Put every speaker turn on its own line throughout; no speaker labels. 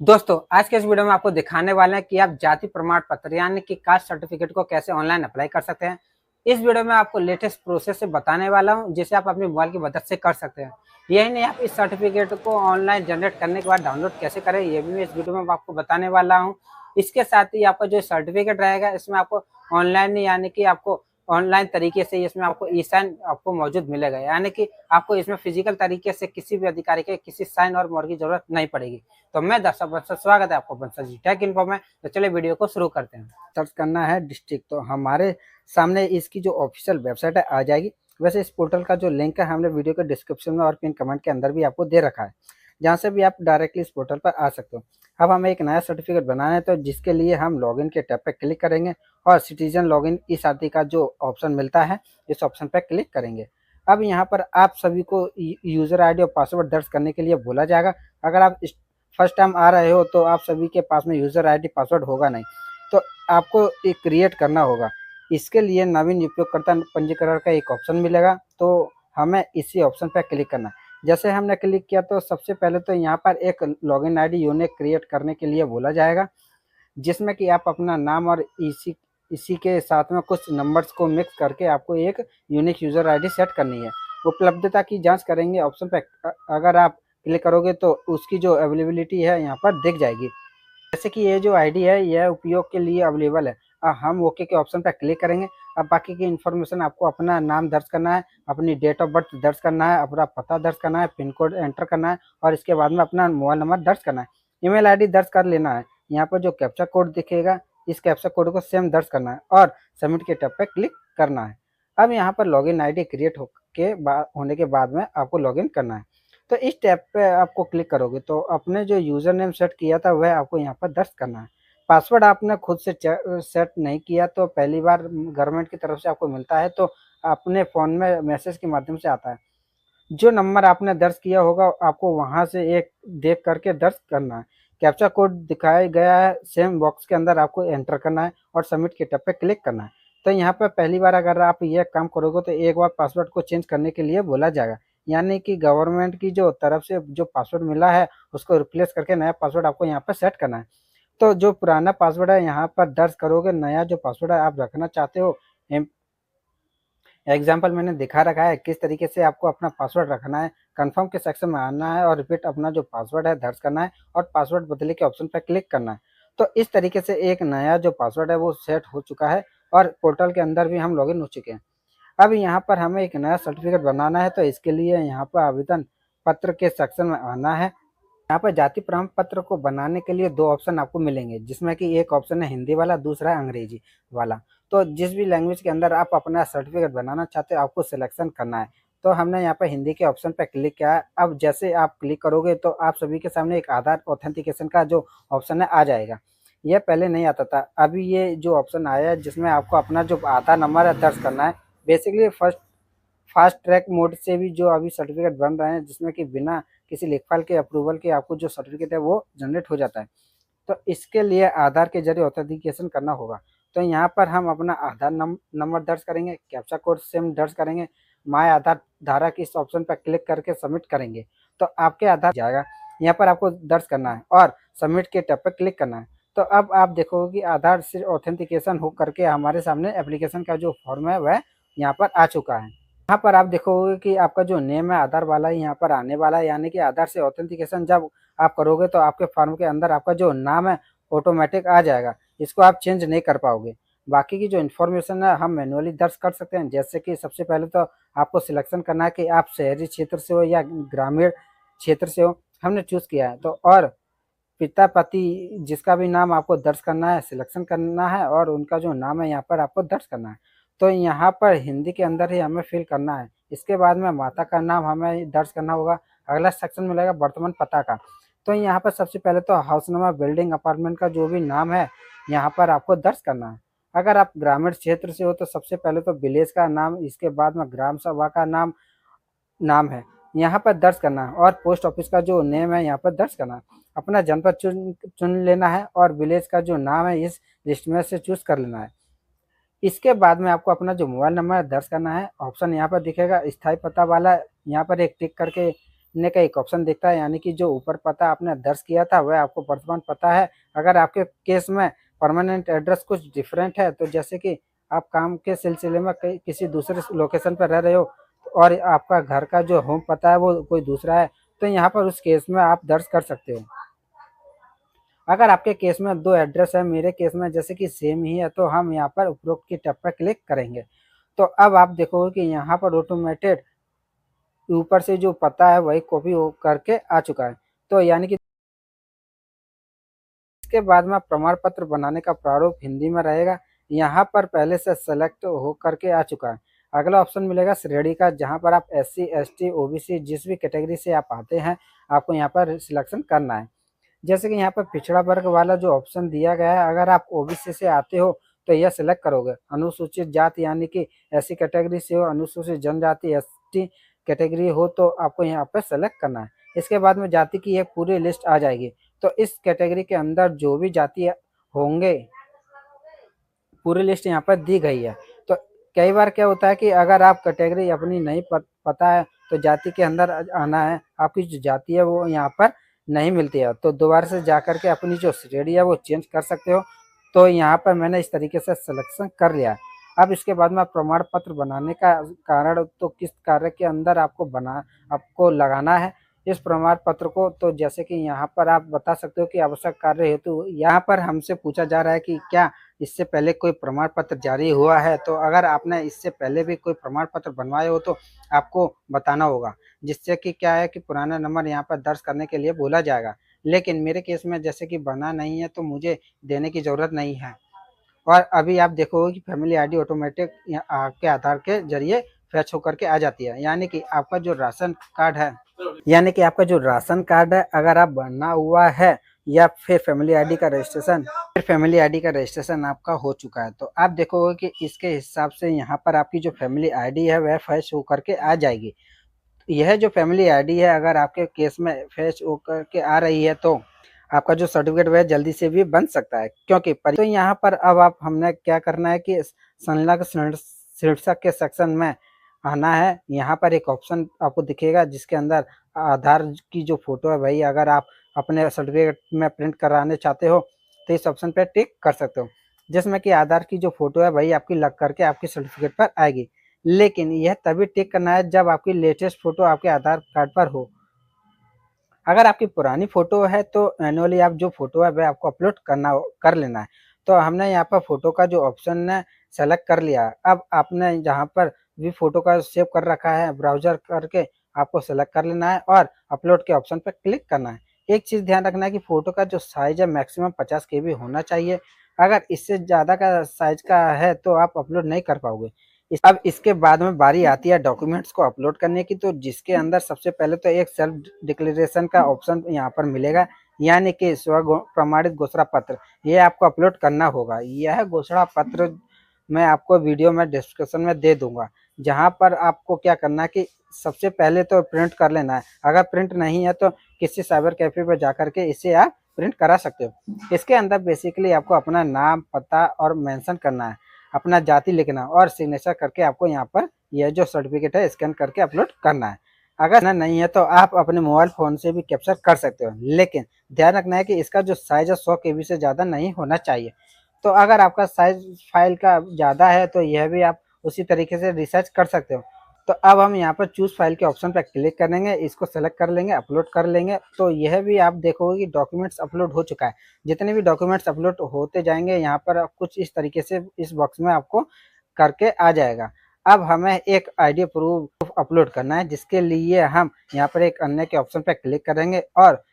दोस्तों, आज के इस वीडियो में आपको दिखाने वाले हैं कि आप जाति प्रमाण पत्र यानी कि कास्ट सर्टिफिकेट को कैसे ऑनलाइन अप्लाई कर सकते हैं। इस वीडियो में आपको लेटेस्ट प्रोसेस से बताने वाला हूं, जिसे आप अपने मोबाइल की मदद से कर सकते हैं। यही नहीं, आप इस सर्टिफिकेट को ऑनलाइन जनरेट करने के बाद डाउनलोड कैसे करें, ये भी मैं इस वीडियो में आपको बताने वाला हूँ। इसके साथ ही आपका जो सर्टिफिकेट रहेगा, इसमें आपको ऑनलाइन यानी कि आपको ऑनलाइन तरीके से इसमें आपको ई साइन आपको मौजूद मिलेगा, यानी कि आपको इसमें फिजिकल तरीके से किसी भी अधिकारी के किसी साइन और मोहर की जरूरत नहीं पड़ेगी। तो मैं दर्शक बंसल स्वागत है आपको बंसल जी टेक इन्फो में। तो चलिए वीडियो को शुरू करते हैं। सर्च करना है डिस्ट्रिक्ट, तो हमारे सामने इसकी जो ऑफिशियल वेबसाइट है आ जाएगी। वैसे इस पोर्टल का जो लिंक है हमने वीडियो के डिस्क्रिप्शन में और पिन कमेंट के अंदर भी आपको दे रखा है, जहाँ से भी आप डायरेक्टली इस पोर्टल पर आ सकते हो। अब हमें एक नया सर्टिफिकेट बनाना है, तो जिसके लिए हम लॉगिन के टैब पर क्लिक करेंगे और सिटीजन लॉगिन इस आदि का जो ऑप्शन मिलता है, इस ऑप्शन पर क्लिक करेंगे। अब यहाँ पर आप सभी को यूजर आईडी और पासवर्ड दर्ज करने के लिए बोला जाएगा। अगर आप फर्स्ट टाइम आ रहे हो तो आप सभी के पास में यूजर आईडी पासवर्ड होगा नहीं, तो आपको एक क्रिएट करना होगा। इसके लिए नवीन उपयोगकर्ता पंजीकरण का एक ऑप्शन मिलेगा, तो हमें इसी ऑप्शन पर क्लिक करना है। जैसे हमने क्लिक किया तो सबसे पहले तो यहाँ पर एक लॉगिन आईडी यूनिक क्रिएट करने के लिए बोला जाएगा, जिसमें कि आप अपना नाम और इसी इसी के साथ में कुछ नंबर्स को मिक्स करके आपको एक यूनिक यूजर आईडी सेट करनी है। उपलब्धता की जांच करेंगे ऑप्शन पे अगर आप क्लिक करोगे तो उसकी जो अवेलेबिलिटी है यहाँ पर दिख जाएगी। जैसे कि ये जो आईडी है यह उपयोग के लिए अवेलेबल है। हम ओके के ऑप्शन पर क्लिक करेंगे। अब बाकी की इन्फॉर्मेशन आपको अपना नाम दर्ज करना है, अपनी डेट ऑफ बर्थ दर्ज करना है, अपना पता दर्ज करना है, पिन कोड एंटर करना है और इसके बाद में अपना मोबाइल नंबर दर्ज करना है। ईमेल आईडी दर्ज कर लेना है। यहाँ पर जो कैप्चा कोड दिखेगा, इस कैप्चा कोड को सेम दर्ज करना है और सबमिट के टैब पे क्लिक करना है। अब यहाँ पर लॉगिन आईडी क्रिएट होने के बाद में आपको लॉगिन करना है। तो इस टैब पे आपको क्लिक करोगे तो अपने जो यूज़र नेम सेट किया था वह आपको यहाँ पर दर्ज करना है। पासवर्ड आपने खुद से सेट नहीं किया तो पहली बार गवर्नमेंट की तरफ से आपको मिलता है, तो अपने फ़ोन में मैसेज के माध्यम से आता है। जो नंबर आपने दर्ज किया होगा आपको वहाँ से एक देख करके दर्ज करना है। कैप्चा कोड दिखाया गया है, सेम बॉक्स के अंदर आपको एंटर करना है और सबमिट के टैब पे क्लिक करना है। तो यहाँ पर पहली बार अगर आप ये काम करोगे तो एक बार पासवर्ड को चेंज करने के लिए बोला जाएगा, यानी कि गवर्नमेंट की जो तरफ से जो पासवर्ड मिला है उसको रिप्लेस करके नया पासवर्ड आपको यहाँ पर सेट करना है। तो जो पुराना पासवर्ड है यहाँ पर दर्ज करोगे, नया जो पासवर्ड है आप रखना चाहते हो। एग्जाम्पल मैंने दिखा रखा है किस तरीके से आपको अपना पासवर्ड रखना है। कंफर्म के सेक्शन में आना है और रिपीट अपना जो पासवर्ड है दर्ज करना है और पासवर्ड बदले के ऑप्शन पर क्लिक करना है। तो इस तरीके से एक नया जो पासवर्ड है वो सेट हो चुका है और पोर्टल के अंदर भी हम लॉगिन हो चुके हैं। अब यहाँ पर हमें एक नया सर्टिफिकेट बनाना है, तो इसके लिए यहाँ पर आवेदन पत्र के सेक्शन में आना है। यहाँ पर जाति प्रमाण पत्र को बनाने के लिए दो ऑप्शन आपको मिलेंगे, जिसमें कि एक ऑप्शन है हिंदी वाला, दूसरा है अंग्रेजी वाला। तो जिस भी लैंग्वेज के अंदर आप अपना सर्टिफिकेट बनाना चाहते हो आपको सिलेक्शन करना है। तो हमने यहाँ पर हिंदी के ऑप्शन पर क्लिक किया है। अब जैसे आप क्लिक करोगे तो आप सभी के सामने एक आधार ऑथेंटिकेशन का जो ऑप्शन है आ जाएगा। यह पहले नहीं आता था, अभी ये जो ऑप्शन आया है जिसमें आपको अपना जो आधार नंबर है दर्ज करना है। बेसिकली फास्ट ट्रैक मोड से भी जो अभी सर्टिफिकेट बन रहे हैं, जिसमें कि बिना किसी लेखपाल के अप्रूवल के आपको जो सर्टिफिकेट है वो जनरेट हो जाता है। तो इसके लिए आधार के जरिए ऑथेंटिकेशन करना होगा। तो यहाँ पर हम अपना आधार नंबर दर्ज करेंगे, कैप्चा कोड सेम दर्ज करेंगे, माय आधार धारक इस ऑप्शन पर क्लिक करके सबमिट करेंगे तो आपके आधार जाएगा। यहाँ पर आपको दर्ज करना है और सबमिट के टैब पर क्लिक करना है। तो अब आप देखोगे कि आधार से ऑथेंटिकेशन हो करके हमारे सामने एप्लीकेशन का जो फॉर्म है वह यहाँ पर आ चुका है। यहाँ पर आप देखोगे कि आपका जो नेम है आधार वाला ही यहाँ पर आने वाला है, यानी कि आधार से ऑथेंटिकेशन जब आप करोगे तो आपके फॉर्म के अंदर आपका जो नाम है ऑटोमेटिक आ जाएगा। इसको आप चेंज नहीं कर पाओगे। बाकी की जो इन्फॉर्मेशन है हम मैनुअली दर्ज कर सकते हैं। जैसे कि सबसे पहले तो आपको सिलेक्शन करना है कि आप शहरी क्षेत्र से हो या ग्रामीण क्षेत्र से हो, हमने चूज़ किया है। तो और पिता पति जिसका भी नाम आपको दर्ज करना है, सिलेक्शन करना है और उनका जो नाम है यहाँ पर आपको दर्ज करना है। तो यहाँ पर हिंदी के अंदर ही हमें फिल करना है। इसके बाद में माता का नाम हमें दर्ज करना होगा। अगला सेक्शन मिलेगा वर्तमान पता का। तो यहाँ पर सबसे पहले तो हाउस नंबर, बिल्डिंग, अपार्टमेंट का जो भी नाम है यहाँ पर आपको दर्ज करना है। अगर आप ग्रामीण क्षेत्र से हो तो सबसे पहले तो विलेज का नाम, इसके बाद में ग्राम सभा का नाम नाम है यहाँ पर दर्ज करना है और पोस्ट ऑफिस का जो नेम है यहाँ पर दर्ज करना है। अपना जनपद चुन चुन लेना है और विलेज का जो नाम है इस लिस्ट में से चूज कर लेना है। इसके बाद में आपको अपना जो मोबाइल नंबर दर्ज करना है। ऑप्शन यहाँ पर दिखेगा स्थायी पता वाला, यहाँ पर एक टिक करके ने का एक ऑप्शन दिखता है, यानी कि जो ऊपर पता आपने दर्ज किया था वह आपको वर्तमान पता है। अगर आपके केस में परमानेंट एड्रेस कुछ डिफरेंट है, तो जैसे कि आप काम के सिलसिले में किसी दूसरे लोकेशन पर रह रहे हो और आपका घर का जो होम पता है वो कोई दूसरा है, तो यहाँ पर उस केस में आप दर्ज कर सकते हो। अगर आपके केस में दो एड्रेस है, मेरे केस में जैसे कि सेम ही है, तो हम यहाँ पर उपरोक्त की टैब पर क्लिक करेंगे। तो अब आप देखोगे कि यहाँ पर ऑटोमेटेड ऊपर से जो पता है वही कॉपी हो करके आ चुका है। तो यानी कि इसके बाद में प्रमाण पत्र बनाने का प्रारूप हिंदी में रहेगा। यहाँ पर पहले से सेलेक्ट हो करके आ चुका है। अगला ऑप्शन मिलेगा श्रेणी का, जहाँ पर आप SC ST OBC जिस भी कैटेगरी से आप आते हैं आपको यहाँ पर सिलेक्शन करना है। जैसे कि यहाँ पर पिछड़ा वर्ग वाला जो ऑप्शन दिया गया है, अगर आप OBC से आते हो तो यह सिलेक्ट करोगे। अनुसूचित जाति यानी कि SC कैटेगरी से हो, अनुसूचित जनजाति ST कैटेगरी हो, तो आपको यहाँ पर सेलेक्ट करना है। इसके बाद में जाति की एक पूरी लिस्ट आ जाएगी। तो इस कैटेगरी के अंदर जो भी जाति होंगे पूरी लिस्ट यहाँ पर दी गई है। तो कई बार क्या होता है कि अगर आप कैटेगरी अपनी नहीं पता है तो जाति के अंदर आना है, आपकी जो जाति है वो यहाँ पर नहीं मिलती है, तो दोबारा से जाकर के अपनी जो श्रेणी है वो चेंज कर सकते हो। तो यहाँ पर मैंने इस तरीके से सिलेक्शन कर लिया। अब इसके बाद में प्रमाण पत्र बनाने का कारण, तो किस कार्य के अंदर आपको लगाना है इस प्रमाण पत्र को, तो जैसे कि यहाँ पर आप बता सकते हो कि आवश्यक कार्य हेतु यहाँ पर हमसे पूछा जा रहा है कि क्या इससे पहले कोई प्रमाण पत्र जारी हुआ है। तो अगर आपने इससे पहले भी कोई प्रमाण पत्र बनवाए हो तो आपको बताना होगा, जिससे कि क्या है कि पुराना नंबर यहाँ पर दर्ज करने के लिए बोला जाएगा। लेकिन मेरे केस में जैसे कि बना नहीं है तो मुझे देने की ज़रूरत नहीं है। और अभी आप देखोगे कि फैमिली आईडी ऑटोमेटिक आपके आधार के जरिए फैच होकर के आ जाती है। यानी कि आपका जो राशन कार्ड है, अगर आप बना हुआ है या फिर फैमिली आईडी का रजिस्ट्रेशन आपका हो चुका है, तो आप देखोगे कि इसके हिसाब से यहाँ पर आपकी जो फैमिली आईडी है वह फैच होकर के आ जाएगी। यह जो फैमिली आईडी है अगर आपके केस में फैच होकर के आ रही है तो आपका जो सर्टिफिकेट वह जल्दी से भी बन सकता है, क्योंकि तो यहाँ पर अब हमने क्या करना है कि संलग्न शीर्षक के सेक्शन में आना है। यहाँ पर एक ऑप्शन आपको दिखेगा जिसके अंदर आधार की जो फोटो है भाई, अगर आप अपने सर्टिफिकेट में प्रिंट कराने चाहते हो तो इस ऑप्शन पर टिक कर सकते हो, जिसमें कि आधार की जो फोटो है भाई आपकी लग करके आपकी सर्टिफिकेट पर आएगी। लेकिन यह तभी टिक करना है जब आपकी लेटेस्ट फोटो आपके आधार कार्ड पर हो। अगर आपकी पुरानी फोटो है तो मैन्युअली आप जो फोटो है वह आपको अपलोड कर लेना है। तो हमने यहाँ पर फोटो का जो ऑप्शन है सेलेक्ट कर लिया। अब आपने जहाँ पर भी फोटो का सेव कर रखा है ब्राउजर करके आपको सेलेक्ट कर लेना है और अपलोड के ऑप्शन पर क्लिक करना है। एक चीज़ ध्यान रखना है कि फोटो का जो साइज है मैक्सिमम 50 KB होना चाहिए। अगर इससे ज़्यादा का साइज का है तो आप अपलोड नहीं कर पाओगे। अब इसके बाद में बारी आती है डॉक्यूमेंट्स को अपलोड करने की, तो जिसके अंदर सबसे पहले तो एक सेल्फ डिक्लेरेशन का ऑप्शन यहाँ पर मिलेगा, यानी कि स्व प्रमाणित घोषणा पत्र, ये आपको अपलोड करना होगा। यह घोषणा पत्र मैं आपको वीडियो में डिस्क्रिप्शन में दे दूंगा, जहाँ पर आपको क्या करना है कि सबसे पहले तो प्रिंट कर लेना है। अगर प्रिंट नहीं है तो किसी साइबर कैफे पर जाकर के इसे आप प्रिंट करा सकते हो। इसके अंदर बेसिकली आपको अपना नाम पता और मेंशन करना है, अपना जाति लिखना और सिग्नेचर करके आपको यहाँ पर यह जो सर्टिफिकेट है स्कैन करके अपलोड करना है। अगर नहीं है तो आप अपने मोबाइल फ़ोन से भी कैप्चर कर सकते हो, लेकिन ध्यान रखना है कि इसका जो साइज़ है 100 KB से ज़्यादा नहीं होना चाहिए। तो अगर आपका साइज फाइल का ज़्यादा है तो यह भी आप उसी तरीके से रिसर्च कर सकते हो। तो अब हम यहाँ पर चूज़ फाइल के ऑप्शन पर क्लिक करेंगे, इसको सेलेक्ट कर लेंगे, अपलोड कर लेंगे। तो यह भी आप देखोगे कि डॉक्यूमेंट्स अपलोड हो चुका है। जितने भी डॉक्यूमेंट्स अपलोड होते जाएंगे यहाँ पर कुछ इस तरीके से इस बॉक्स में आपको करके आ जाएगा। अब हमें एक आईडी प्रूफ अपलोड करना है, जिसके लिए हम यहाँ पर एक अन्य के ऑप्शन पर क्लिक करेंगे और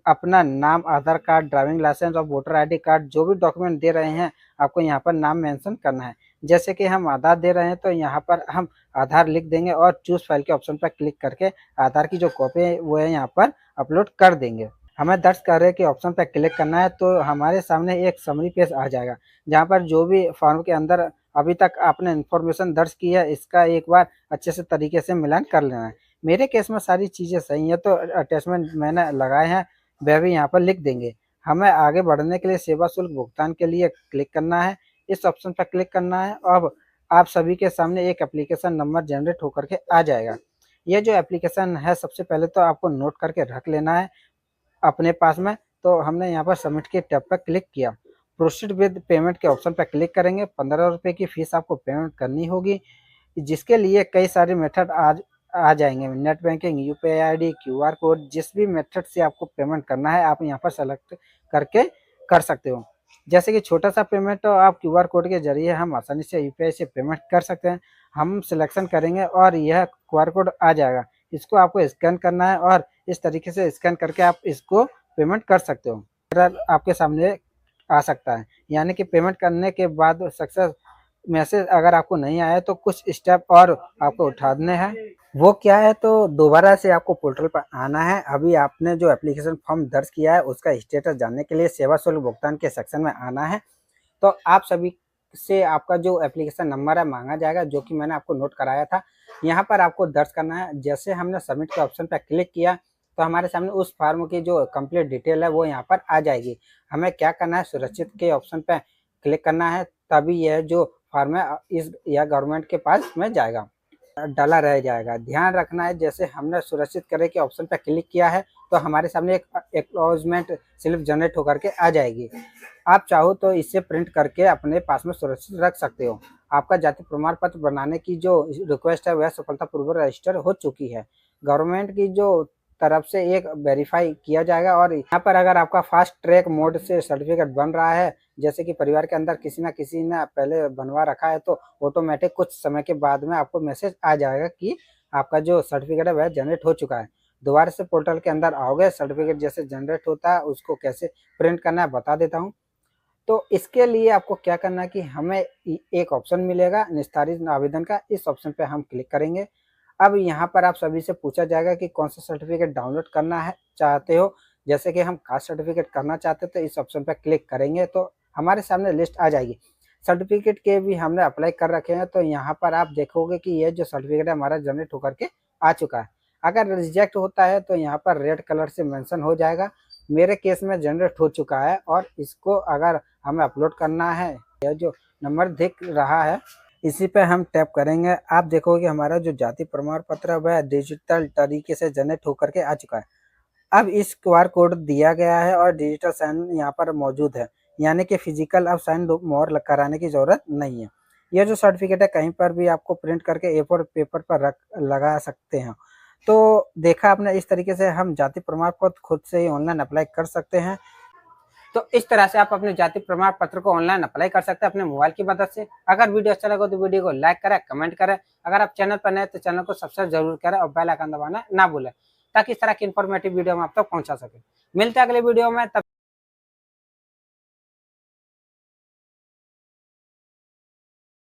अपना नाम, आधार कार्ड, ड्राइविंग लाइसेंस और वोटर आईडी कार्ड जो भी डॉक्यूमेंट दे रहे हैं आपको यहाँ पर नाम मेंशन करना है। जैसे कि हम आधार दे रहे हैं तो यहाँ पर हम आधार लिख देंगे और चूज़ फाइल के ऑप्शन पर क्लिक करके आधार की जो कॉपी है वो है यहाँ पर अपलोड कर देंगे। हमें दर्ज कार्य के ऑप्शन पर क्लिक करना है तो हमारे सामने एक समरी पेज आ जाएगा, जहाँ पर जो भी फॉर्म के अंदर अभी तक आपने इन्फॉर्मेशन दर्ज की है इसका एक बार अच्छे से तरीके से मिलान कर लेना है। मेरे केस में सारी चीज़ें सही हैं तो अटैचमेंट मैंने लगाए हैं वह भी यहाँ पर लिख देंगे। हमें आगे बढ़ने के लिए सेवा शुल्क भुगतान के लिए क्लिक करना है, इस ऑप्शन पर क्लिक करना है। अब आप सभी के सामने एक एप्लीकेशन नंबर जनरेट होकर के आ जाएगा। ये जो एप्लीकेशन है सबसे पहले तो आपको नोट करके रख लेना है अपने पास में। तो हमने यहाँ पर सबमिट के टैब पर क्लिक किया, प्रोसीड विद पेमेंट के ऑप्शन पर क्लिक करेंगे। 15 रुपये की फीस आपको पेमेंट करनी होगी, जिसके लिए कई सारे मेथड आ जाएंगे। Net banking, UPI ID, QR code, जिस भी मेथड से आपको पेमेंट करना है आप यहाँ पर सेलेक्ट करके कर सकते हो। जैसे कि छोटा सा पेमेंट तो आप क्यूआर कोड के जरिए हम आसानी से यूपीआई से पेमेंट कर सकते हैं। हम सिलेक्शन करेंगे और यह क्यूआर कोड आ जाएगा, इसको आपको स्कैन करना है और इस तरीके से स्कैन करके आप इसको पेमेंट कर सकते हो। आपके सामने आ सकता है, यानी कि पेमेंट करने के बाद सक्सेस मैसेज अगर आपको नहीं आया तो कुछ स्टेप और आपको उठाने हैं। वो क्या है, तो दोबारा से आपको पोर्टल पर आना है। अभी आपने जो एप्लीकेशन फॉर्म दर्ज किया है उसका स्टेटस जानने के लिए सेवा शुल्क भुगतान के सेक्शन में आना है। तो आप सभी से आपका जो एप्लीकेशन नंबर है मांगा जाएगा, जो कि मैंने आपको नोट कराया था। यहाँ पर आपको दर्ज करना है। जैसे हमने सबमिट के ऑप्शन पर क्लिक किया तो हमारे सामने उस फॉर्म की जो कंप्लीट डिटेल है वो यहाँ पर आ जाएगी। हमें क्या करना है, सुरक्षित के ऑप्शन पर क्लिक करना है, तभी यह जो फॉर्म है इस या गवर्नमेंट के पास में जाएगा, डाला रह जाएगा। ध्यान रखना है, जैसे हमने सुरक्षित करे के ऑप्शन पर क्लिक किया है तो हमारे सामने एक एक्नॉलेजमेंट स्लिप जनरेट होकर के आ जाएगी। आप चाहो तो इसे प्रिंट करके अपने पास में सुरक्षित रख सकते हो। आपका जाति प्रमाण पत्र बनाने की जो रिक्वेस्ट है वह सफलतापूर्वक रजिस्टर हो चुकी है। गवर्नमेंट की जो तरफ से एक वेरीफाई किया जाएगा और यहाँ पर अगर आपका फास्ट ट्रैक मोड से सर्टिफिकेट बन रहा है, जैसे कि परिवार के अंदर किसी ने पहले बनवा रखा है, तो ऑटोमेटिक कुछ समय के बाद में आपको मैसेज आ जाएगा कि आपका जो सर्टिफिकेट है वह जनरेट हो चुका है। दोबारा से पोर्टल के अंदर आओगे, सर्टिफिकेट जैसे जनरेट होता है उसको कैसे प्रिंट करना है बता देता हूँ। तो इसके लिए आपको क्या करना है कि हमें एक ऑप्शन मिलेगा निस्तारित आवेदन का, इस ऑप्शन पे हम क्लिक करेंगे। अब यहाँ पर आप सभी से पूछा जाएगा कि कौन सा सर्टिफिकेट डाउनलोड करना है चाहते हो। जैसे कि हम कास्ट सर्टिफिकेट करना चाहते तो इस ऑप्शन पर क्लिक करेंगे तो हमारे सामने लिस्ट आ जाएगी। सर्टिफिकेट के भी हमने अप्लाई कर रखे हैं, तो यहाँ पर आप देखोगे कि ये जो सर्टिफिकेट है हमारा जनरेट होकर के आ चुका है। अगर रिजेक्ट होता है तो यहाँ पर रेड कलर से मेंशन हो जाएगा। मेरे केस में जनरेट हो चुका है और इसको अगर हमें अपलोड करना है, यह जो नंबर दिख रहा है इसी पे हम टैप करेंगे। आप देखोगे हमारा जो जाति प्रमाण पत्र है वह डिजिटल तरीके से जनरेट होकर के आ चुका है। अब इस क्यूआर कोड दिया गया है और डिजिटल साइन यहाँ पर मौजूद है, यानी कि फिजिकल अब साइन मोहर कराने की जरूरत नहीं है। यह जो सर्टिफिकेट है कहीं पर भी आपको प्रिंट करके A4 पेपर पर लगा सकते हैं। तो देखा आपने, इस तरीके से हम जाति प्रमाण पत्र खुद से ही ऑनलाइन अप्लाई कर सकते हैं। तो इस तरह से आप अपने जाति प्रमाण पत्र को ऑनलाइन अप्लाई कर सकते हैं अपने मोबाइल की मदद से। अगर वीडियो अच्छा लगा तो वीडियो को लाइक करें, कमेंट करें। अगर आप चैनल पर नए तो चैनल को सब्सक्राइब जरूर करें और बेल आइकन दबाना ना भूलें, ताकि इस तरह की इन्फॉर्मेटिव वीडियो हम आप तक पहुंचा सके। मिलते हैं अगले वीडियो में, तब